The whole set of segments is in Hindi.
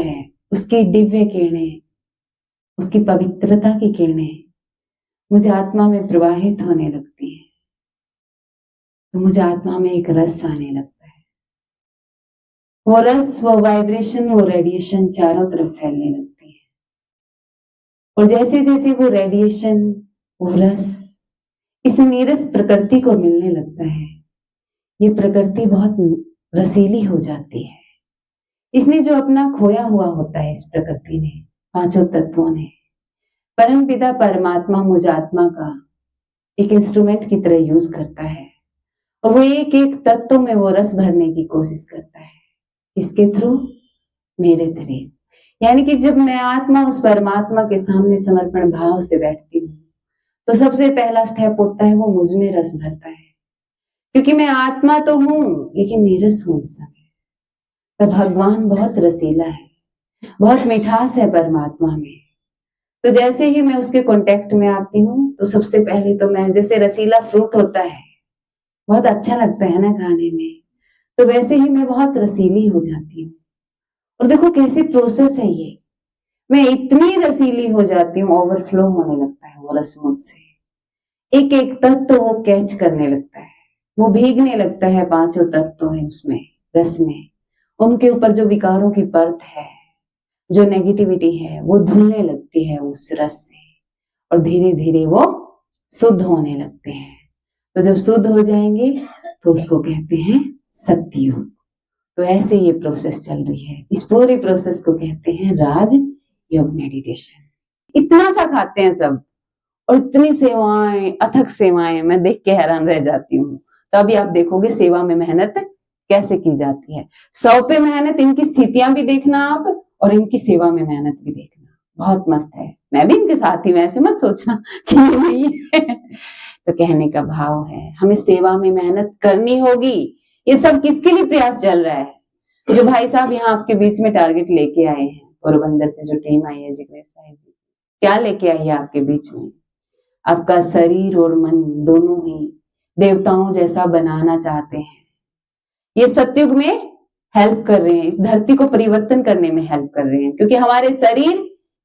है, उसकी दिव्य किरणें, उसकी पवित्रता की किरणें मुझे आत्मा में प्रवाहित होने लगती है, तो मुझे आत्मा में एक रस आने लगता है। वो रस, वो वाइब्रेशन, वो रेडिएशन चारों तरफ फैलने लगती है। और जैसे जैसे वो रेडिएशन, वो रस इस नीरस प्रकृति को मिलने लगता है, ये प्रकृति बहुत रसीली हो जाती है। इसने जो अपना खोया हुआ होता है, इस प्रकृति ने, पांचों तत्वों ने, परम पिता परमात्मा मुझ आत्मा का एक इंस्ट्रूमेंट की तरह यूज करता है, और वो एक एक तत्व में वो रस भरने की कोशिश करता है। किसके थ्रू? मेरे थ्रू। यानी कि जब मैं आत्मा उस परमात्मा के सामने समर्पण भाव से बैठती हूँ, तो सबसे पहला स्टेप होता है वो मुझ में रस भरता है, क्योंकि मैं आत्मा तो हूं लेकिन नीरस हूं इस समय। तो भगवान बहुत रसीला है, बहुत मिठास है परमात्मा में। तो जैसे ही मैं उसके कांटेक्ट में आती हूँ, तो सबसे पहले तो मैं, जैसे रसीला फ्रूट होता है, बहुत अच्छा लगता है ना खाने में, तो वैसे ही मैं बहुत रसीली हो जाती हूँ। और देखो कैसी प्रोसेस है ये, मैं इतनी रसीली हो जाती हूँ, ओवरफ्लो होने लगता है वो रस मुझसे। एक एक तत्व वो कैच करने लगता है, वो भीगने लगता है, पांचों तत्व है उसमें, रस में। उनके ऊपर जो विकारों की परत है, जो नेगेटिविटी है, वो धुलने लगती है उस रस से, और धीरे धीरे वो शुद्ध होने लगते हैं। तो जब शुद्ध हो जाएंगे तो उसको कहते हैं सत्युग। तो ऐसे ये प्रोसेस चल रही है। इस पूरे प्रोसेस को कहते हैं राज योग मेडिटेशन। इतना सा खाते हैं सब, और इतनी सेवाएं, अथक सेवाएं, मैं देख के हैरान रह जाती हूँ। तो अभी आप देखोगे सेवा में मेहनत कैसे की जाती है। 100 पे मेहनत, इनकी स्थितियां भी देखना आप, और इनकी सेवा में मेहनत भी देखना, बहुत मस्त है। मैं भी इनके साथ ही, वैसे मत सोचना कि ये नहीं है। तो कहने का भाव है, हमें सेवा में मेहनत करनी होगी। ये सब किसके लिए प्रयास चल रहा है? जो भाई साहब यहाँ आपके बीच में टारगेट लेके आए हैं, पोरबंदर से जो टीम आई है, जिग्नेश भाई जी, क्या लेके आई है आपके बीच में? आपका शरीर और मन दोनों ही देवताओं जैसा बनाना चाहते हैं। ये सतयुग में हेल्प कर रहे हैं, इस धरती को परिवर्तन करने में हेल्प कर रहे हैं, क्योंकि हमारे शरीर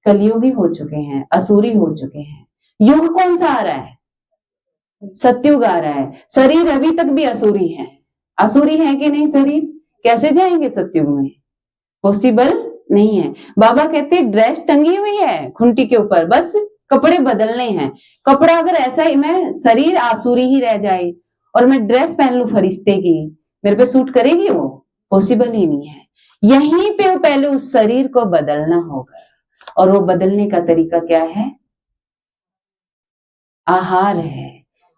कलयुगी हो चुके हैं, असुरी हो चुके हैं। युग कौन सा आ रहा है? सतयुग आ रहा है। शरीर अभी तक भी असुरी है। असुरी है कि नहीं शरीर? कैसे जाएंगे सतयुग में? पॉसिबल नहीं है। बाबा कहते ड्रेस टंगी हुई है खुंटी के ऊपर, बस कपड़े बदलने हैं। कपड़ा अगर ऐसा ही, मैं शरीर आसुरी ही रह जाए और मैं ड्रेस पहन लू फरिश्ते की, मेरे पे सूट करेगी वो? पॉसिबल ही नहीं है। यहीं पे पहले उस शरीर को बदलना होगा, और वो बदलने का तरीका क्या है? आहार है,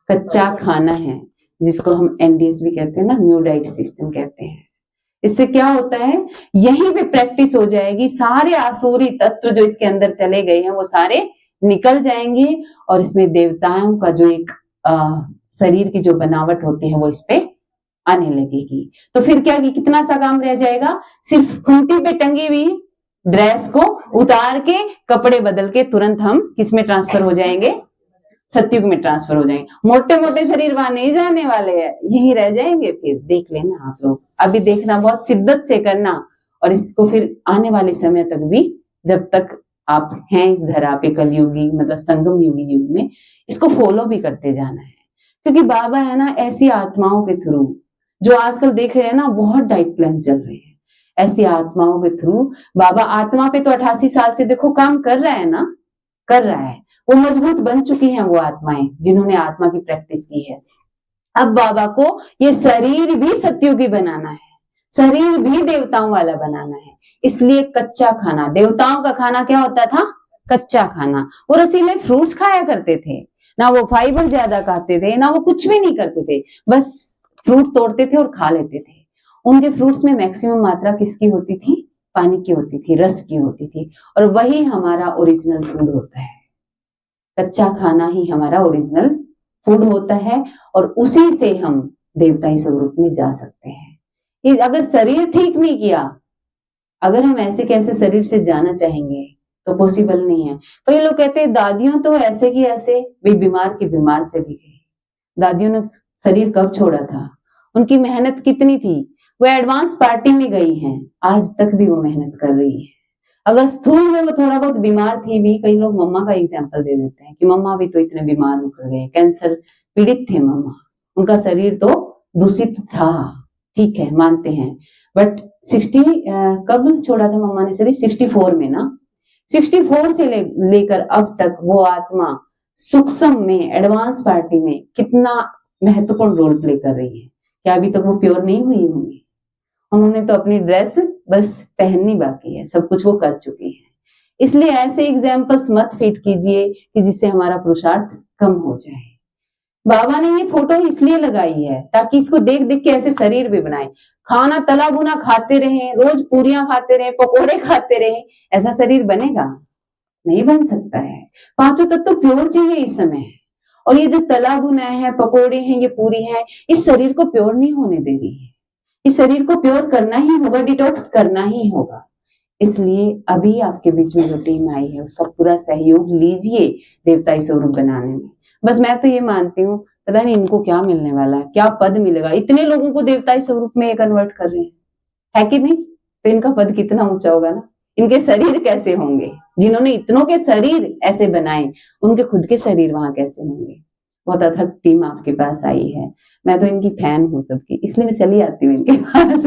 कच्चा खाना है, जिसको हम एनडीएस भी कहते हैं ना, न्यू डाइट सिस्टम कहते हैं। इससे क्या होता है, यहीं पे प्रैक्टिस हो जाएगी। सारे आसुरी तत्व जो इसके अंदर चले गए हैं वो सारे निकल जाएंगे, और इसमें देवताओं का जो एक शरीर की जो बनावट होती है वो इस पे आने लगेगी। तो फिर क्या, कितना सा काम रह जाएगा? सिर्फ खूंटी पे टंगी हुई ड्रेस को उतार के, कपड़े बदल के तुरंत हम किसमें ट्रांसफर हो जाएंगे? सतयुग में ट्रांसफर हो जाएंगे। मोटे मोटे शरीर वहां नहीं जाने वाले हैं, यही रह जाएंगे। फिर देख लेना आप लोग, अभी देखना, बहुत शिद्दत से करना, और इसको फिर आने वाले समय तक भी, जब तक आप हैं इस धरा पे, कलयुगी मतलब संगम युगी युग में, इसको फॉलो भी करते जाना है। क्योंकि बाबा है ना, ऐसी आत्माओं के थ्रू, जो आजकल देख रहे हैं ना, बहुत डाइट प्लान चल रहे हैं, ऐसी आत्माओं के थ्रू बाबा आत्मा पे तो 88 साल से देखो काम कर रहा है ना, कर रहा है। वो मजबूत बन चुकी हैं वो आत्माएं, जिन्होंने आत्मा की प्रैक्टिस की है। अब बाबा को ये शरीर भी सतयुगी बनाना है, शरीर भी देवताओं वाला बनाना है। इसलिए कच्चा खाना, देवताओं का खाना क्या होता था? कच्चा खाना। वो रसीले फ्रूट्स खाया करते थे ना, वो फाइबर ज्यादा खाते थे ना, वो कुछ भी नहीं करते थे, बस फ्रूट तोड़ते थे और खा लेते थे। उनके फ्रूट्स में मैक्सिमम मात्रा किसकी होती थी? पानी की होती थी, रस की होती थी। और वही हमारा ओरिजिनल फूड होता है। कच्चा खाना ही हमारा ओरिजिनल फूड होता है, और उसी से हम देवताई स्वरूप में जा सकते हैं। कि अगर शरीर ठीक नहीं किया, अगर हम ऐसे कैसे शरीर से जाना चाहेंगे, तो पॉसिबल नहीं है। कई लोग कहते हैं दादियों तो ऐसे की ऐसे भी बीमार की बीमार चली गई। दादियों ने शरीर कब छोड़ा था? उनकी मेहनत कितनी थी? वो एडवांस पार्टी में गई हैं, आज तक भी वो मेहनत कर रही है। अगर स्थूल में वो थोड़ा बहुत बीमार थी भी, कई लोग मम्मा का एग्जाम्पल दे देते हैं कि मम्मा भी तो इतने बीमार होकर गए, कैंसर पीड़ित थे मम्मा, उनका शरीर तो दूषित था, ठीक है मानते हैं, बट 60 कब छोड़ा था मम्मा ने शरीर? 64 में ना, 64 से लेकर अब तक वो आत्मा सूक्ष्म में, एडवांस पार्टी में कितना महत्वपूर्ण रोल प्ले कर रही है। क्या अभी तक वो प्योर नहीं हुई होंगी? उन्होंने तो अपनी ड्रेस बस पहननी बाकी है, सब कुछ वो कर चुकी है। इसलिए ऐसे एग्जाम्पल्स मत फीड कीजिए कि जिससे हमारा पुरुषार्थ कम हो जाए। बाबा ने ये फोटो इसलिए लगाई है ताकि इसको देख देख के ऐसे शरीर भी बनाए, खाना तला भुना खाते रहे, रोज पूरियां खाते रहे, पकोड़े खाते रहे, ऐसा शरीर बनेगा? नहीं बन सकता है। पांचों तत्व तो प्योर चाहिए इस समय, और ये जो तला भुना है, पकोड़े हैं, ये पूरी है, इस शरीर को प्योर नहीं होने दे रही है। इस शरीर को प्योर करना ही होगा, डिटॉक्स करना ही होगा। इसलिए अभी आपके बीच में जो टीम आई है उसका पूरा सहयोग लीजिए देवताई स्वरूप बनाने में। बस मैं तो ये मानती हूँ, पता नहीं इनको क्या मिलने वाला है, क्या पद मिलेगा, इतने लोगों को देवताई स्वरूप में कन्वर्ट कर रहे हैं, है कि नहीं? तो इनका पद कितना ऊंचा होगा ना। इनके शरीर कैसे होंगे? जिन्होंने इतनों के शरीर ऐसे बनाए, उनके खुद के शरीर वहां कैसे होंगे? बहुत अथक टीम आपके पास आई है। मैं तो इनकी फैन हूँ सबकी, इसलिए मैं चली आती हूँ इनके पास।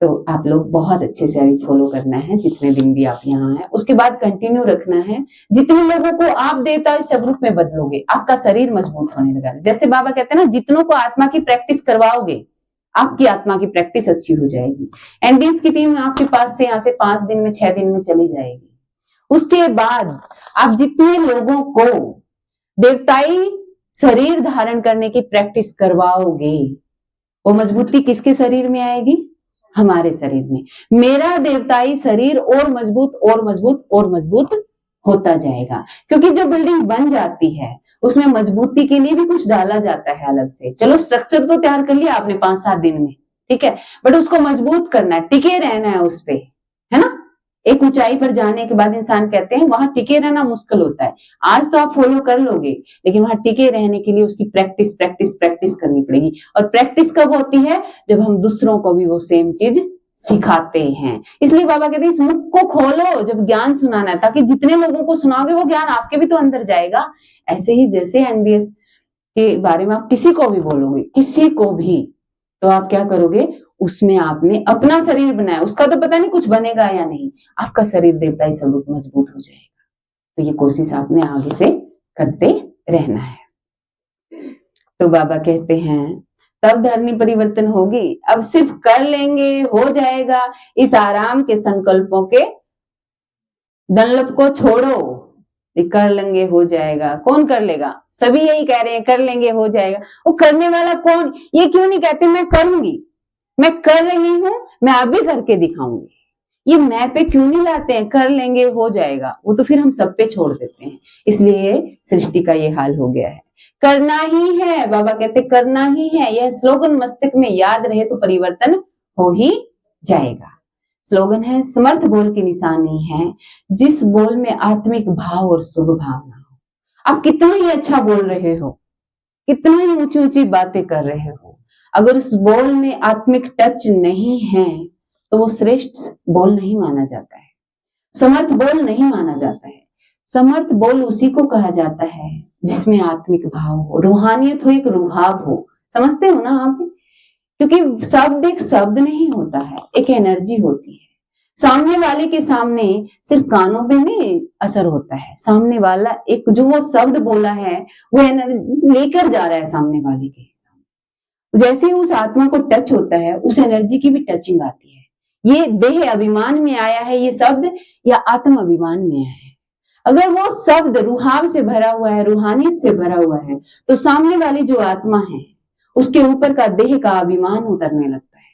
तो आप लोग बहुत अच्छे से अभी फॉलो करना है, जितने दिन भी आप यहाँ हैं, उसके बाद कंटिन्यू रखना है। जितने लोगों को आप देवता स्वरूप में बदलोगे, आपका शरीर मजबूत होने लगा। जैसे बाबा कहते हैं ना, जितनों को आत्मा की प्रैक्टिस करवाओगे, आपकी आत्मा की प्रैक्टिस अच्छी हो जाएगी। एनडीएस की टीम आपके पास से यहाँ से 5 दिन में, 6 दिन में चली जाएगी। उसके बाद आप जितने लोगों को देवताई शरीर धारण करने की प्रैक्टिस करवाओगे, वो मजबूती किसके शरीर में आएगी? हमारे शरीर में। मेरा देवताई शरीर और मजबूत और मजबूत और मजबूत होता जाएगा, क्योंकि जो बिल्डिंग बन जाती है उसमें मजबूती के लिए भी कुछ डाला जाता है अलग से। चलो स्ट्रक्चर तो तैयार कर लिया आपने 5-7 दिन में, ठीक है, बट उसको मजबूत करना है, टिके रहना है उस पे, है ना। एक ऊंचाई पर जाने के बाद इंसान कहते हैं वहां टिके रहना मुश्किल होता है। आज तो आप फॉलो कर लोगे, लेकिन वहां टिके रहने के लिए उसकी प्रैक्टिस प्रैक्टिस प्रैक्टिस करनी पड़ेगी। और प्रैक्टिस कब होती है? जब हम दूसरों को भी वो सेम चीज सिखाते हैं। इसलिए बाबा कहते हैं इस मुख को खोलो जब ज्ञान सुनाना है, ताकि जितने लोगों को सुनाओगे वो ज्ञान आपके भी तो अंदर जाएगा। ऐसे ही जैसे एनडीएस के बारे में आप किसी को भी बोलोगे, किसी को भी, तो आप क्या करोगे? उसमें आपने अपना शरीर बनाया, उसका तो पता नहीं कुछ बनेगा या नहीं, आपका शरीर देवताई स्वरूप मजबूत हो जाएगा। तो ये कोशिश आपने आगे से करते रहना है। तो बाबा कहते हैं तब धरनी परिवर्तन होगी। अब सिर्फ कर लेंगे हो जाएगा, इस आराम के संकल्पों के दंडप को छोड़ो। कर लेंगे हो जाएगा, कौन कर लेगा? सभी यही कह रहे हैं कर लेंगे हो जाएगा। वो करने वाला कौन? ये क्यों नहीं कहते मैं करूंगी, मैं कर रही हूं, मैं अभी करके दिखाऊंगी। ये मैं पे क्यों नहीं लाते हैं कर लेंगे हो जाएगा? वो तो फिर हम सब पे छोड़ देते हैं। इसलिए सृष्टि का ये हाल हो गया है। करना ही है, बाबा कहते करना ही है। यह स्लोगन मस्तिष्क में याद रहे तो परिवर्तन हो ही जाएगा। स्लोगन है, समर्थ बोल की निशानी है जिस बोल में आत्मिक भाव और शुभ भावना हो। आप कितना ही अच्छा बोल रहे हो, कितना ही ऊंची ऊंची बातें कर रहे हो, अगर उस बोल में आत्मिक टच नहीं है तो वो श्रेष्ठ बोल नहीं माना जाता है, समर्थ बोल नहीं माना जाता है। समर्थ बोल उसी को कहा जाता है जिसमें आत्मिक भाव हो, रूहानियत हो, एक रूहाब हो। समझते हो ना आप? क्योंकि शब्द एक शब्द नहीं होता है, एक एनर्जी होती है। सामने वाले के सामने सिर्फ कानों पे नहीं असर होता है, सामने वाला एक जो वो शब्द बोला है वो एनर्जी लेकर जा रहा है सामने वाले के। जैसे ही उस आत्मा को टच होता है उस एनर्जी की भी टचिंग आती है। ये देह अभिमान में आया है ये शब्द, या आत्म अभिमान में आया है। अगर वो शब्द रूहाब से भरा हुआ है, रूहानियत से भरा हुआ है, तो सामने वाली जो आत्मा है उसके ऊपर का देह का अभिमान उतरने लगता है।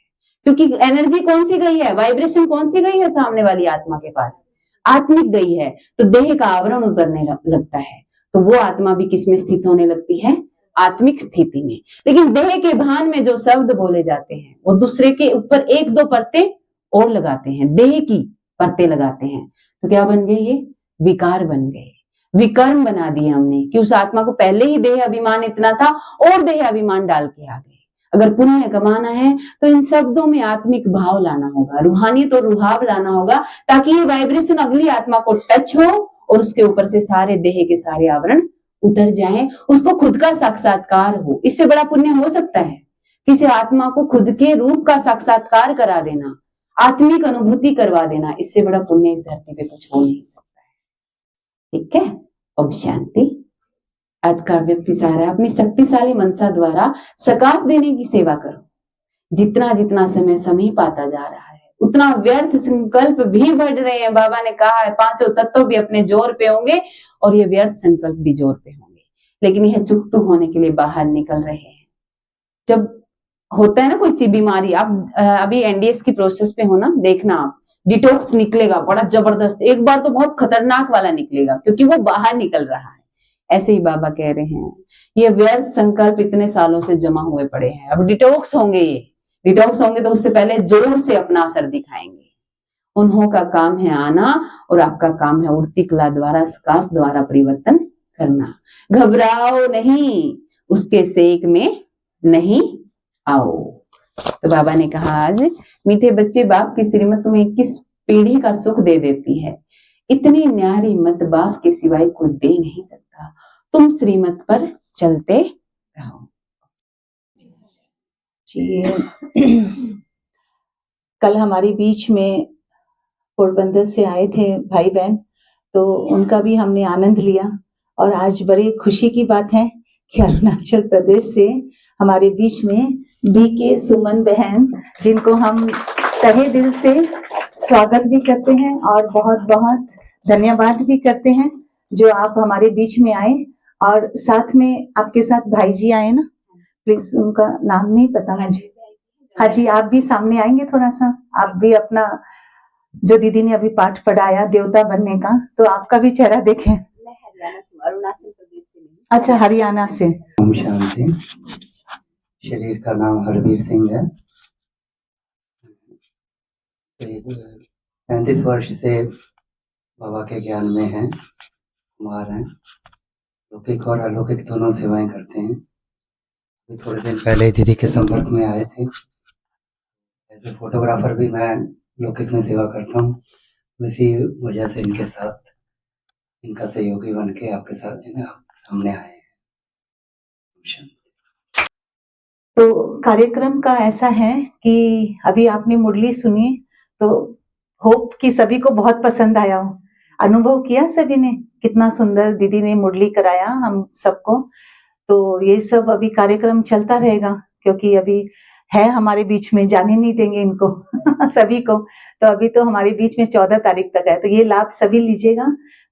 क्योंकि एनर्जी कौन सी गई है, वाइब्रेशन कौन सी गई है सामने वाली आत्मा के पास? आत्मिक गई है, तो देह का आवरण उतरने लगता है। तो वो आत्मा भी किसमें स्थित होने लगती है? आत्मिक स्थिति में। लेकिन देह के भान में जो शब्द बोले जाते हैं वो दूसरे के ऊपर एक दो परतें और लगाते हैं, देह की परतें लगाते हैं। तो क्या बन गए? ये विकार बन गए, विकर्म बना दिए हमने कि उस आत्मा को पहले ही देह अभिमान इतना था और देह अभिमान डाल के आ गए। अगर पुण्य कमाना है तो इन शब्दों में आत्मिक भाव लाना होगा, रूहानियत और रुहाब लाना होगा, ताकि ये वाइब्रेशन अगली आत्मा को टच हो और उसके ऊपर से सारे देह के सारे आवरण उतर जाएं, उसको खुद का साक्षात्कार हो। इससे बड़ा पुण्य हो सकता है? किसी आत्मा को खुद के रूप का साक्षात्कार करा देना, आत्मिक अनुभूति करवा देना, इससे बड़ा पुण्य इस धरती पे कुछ हो नहीं सकता है। ठीक है, ओम शांति। आज का व्यक्ति सारा अपनी शक्तिशाली मनसा द्वारा सकाश देने की सेवा करो। जितना जितना समय समीप आता जा रहा है उतना व्यर्थ संकल्प भी बढ़ रहे हैं। बाबा ने कहा है पांचों तत्व भी अपने जोर पे होंगे और ये व्यर्थ संकल्प भी जोर पे होंगे, लेकिन यह चुप होने के लिए बाहर निकल रहे हैं। जब होता है ना कोई बीमारी, आप अभी एनडीएस की प्रोसेस पे हो ना, देखना आप डिटॉक्स निकलेगा बड़ा जबरदस्त, एक बार तो बहुत खतरनाक वाला निकलेगा क्योंकि वो बाहर निकल रहा है। ऐसे ही बाबा कह रहे हैं ये व्यर्थ संकल्प इतने सालों से जमा हुए पड़े हैं, अब डिटॉक्स होंगे। ये डिटॉक्स होंगे तो उससे पहले जोर से अपना असर दिखाएंगे। उन्हों का काम है आना और आपका काम है उड़ती कला द्वारा, सकाश द्वारा परिवर्तन करना। घबराओ नहीं, उसके सेक में नहीं आओ। तो बाबा ने कहा आज मीठे बच्चे, बाप की श्रीमत तुम्हें 21 पीढ़ी का सुख दे देती है, इतनी न्यारी मत बाप के सिवाय कोई दे नहीं सकता, तुम श्रीमत पर चलते रहो। जी कल हमारे बीच में पोरबंदर से आए थे भाई बहन, तो उनका भी हमने आनंद लिया। और आज बड़ी खुशी की बात है कि अरुणाचल प्रदेश से हमारे बीच में बीके सुमन बहन, जिनको हम तहे दिल से स्वागत भी करते हैं और बहुत बहुत धन्यवाद भी करते हैं जो आप हमारे बीच में आए। और साथ में आपके साथ भाई जी आए ना, प्लीज उनका नाम नहीं पता मुझे। हाँ जी, आप भी सामने आएंगे थोड़ा सा, आप भी अपना जो दीदी ने अभी पाठ पढ़ाया देवता बनने का, तो आपका भी चेहरा देखें। मैं हरियाणा से, अरुणाचल प्रदेश से नहीं। अच्छा, हरियाणा से। ओम शांति। शरीर का नाम हरवीर सिंह है। 35 वर्ष से बाबा के ज्ञान में हैं, कुमार हैं, लौकिक और अलौकिक दोनों सेवाएं करते हैं। थोड़े दिन पहले दीदी के संपर्क में आए थे। ऐसे फोटोग्राफर भी मैं लौकिक में सेवा करता हूँ, इसी वजह से इनके साथ, इनका सहयोगी बन के आपके साथ आपके सामने आए हैं। तो कार्यक्रम का ऐसा है कि अभी आपने मुरली सुनी, तो होप कि सभी को बहुत पसंद आया हो। अनुभव किया सभी ने कितना सुंदर दीदी ने मुरली कराया हम सबको। तो ये सब अभी कार्यक्रम चलता रहेगा क्योंकि अभी है हमारे बीच में, जाने नहीं देंगे इनको सभी को। तो अभी तो हमारे बीच में 14 तारीख तक है, तो ये लाभ सभी लीजिएगा।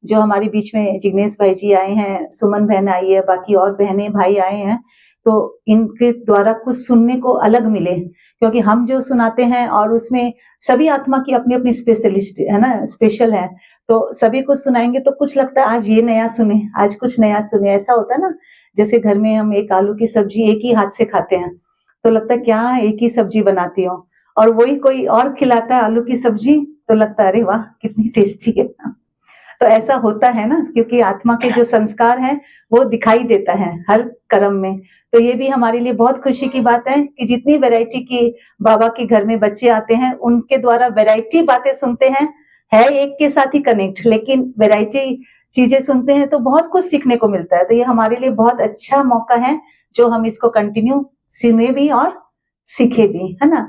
जो हमारे बीच में जिग्नेश भाई जी आए हैं, सुमन बहन आई है, बाकी और बहनें भाई आए हैं, तो इनके द्वारा कुछ सुनने को अलग मिले, क्योंकि हम जो सुनाते हैं और उसमें सभी आत्मा की अपनी अपनी स्पेशलिस्ट है ना, स्पेशल है। तो सभी कुछ सुनाएंगे तो कुछ लगता है आज ये नया सुने, आज कुछ नया सुने। ऐसा होता है ना, जैसे घर में हम एक आलू की सब्जी एक ही हाथ से खाते हैं तो लगता है क्या एक ही सब्जी बनाती हो, और वही कोई और खिलाता है आलू की सब्जी तो लगता है अरे वाह कितनी टेस्टी है। तो ऐसा होता है ना, क्योंकि आत्मा के जो संस्कार हैं वो दिखाई देता है हर कर्म में। तो ये भी हमारे लिए बहुत खुशी की बात है कि जितनी वैरायटी की बाबा के घर में बच्चे आते हैं उनके द्वारा वैरायटी बातें सुनते हैं, है एक के साथ ही कनेक्ट, लेकिन वैरायटी चीजें सुनते हैं तो बहुत कुछ सीखने को मिलता है। तो ये हमारे लिए बहुत अच्छा मौका है जो हम इसको कंटिन्यू सुने भी और सीखे भी, है ना।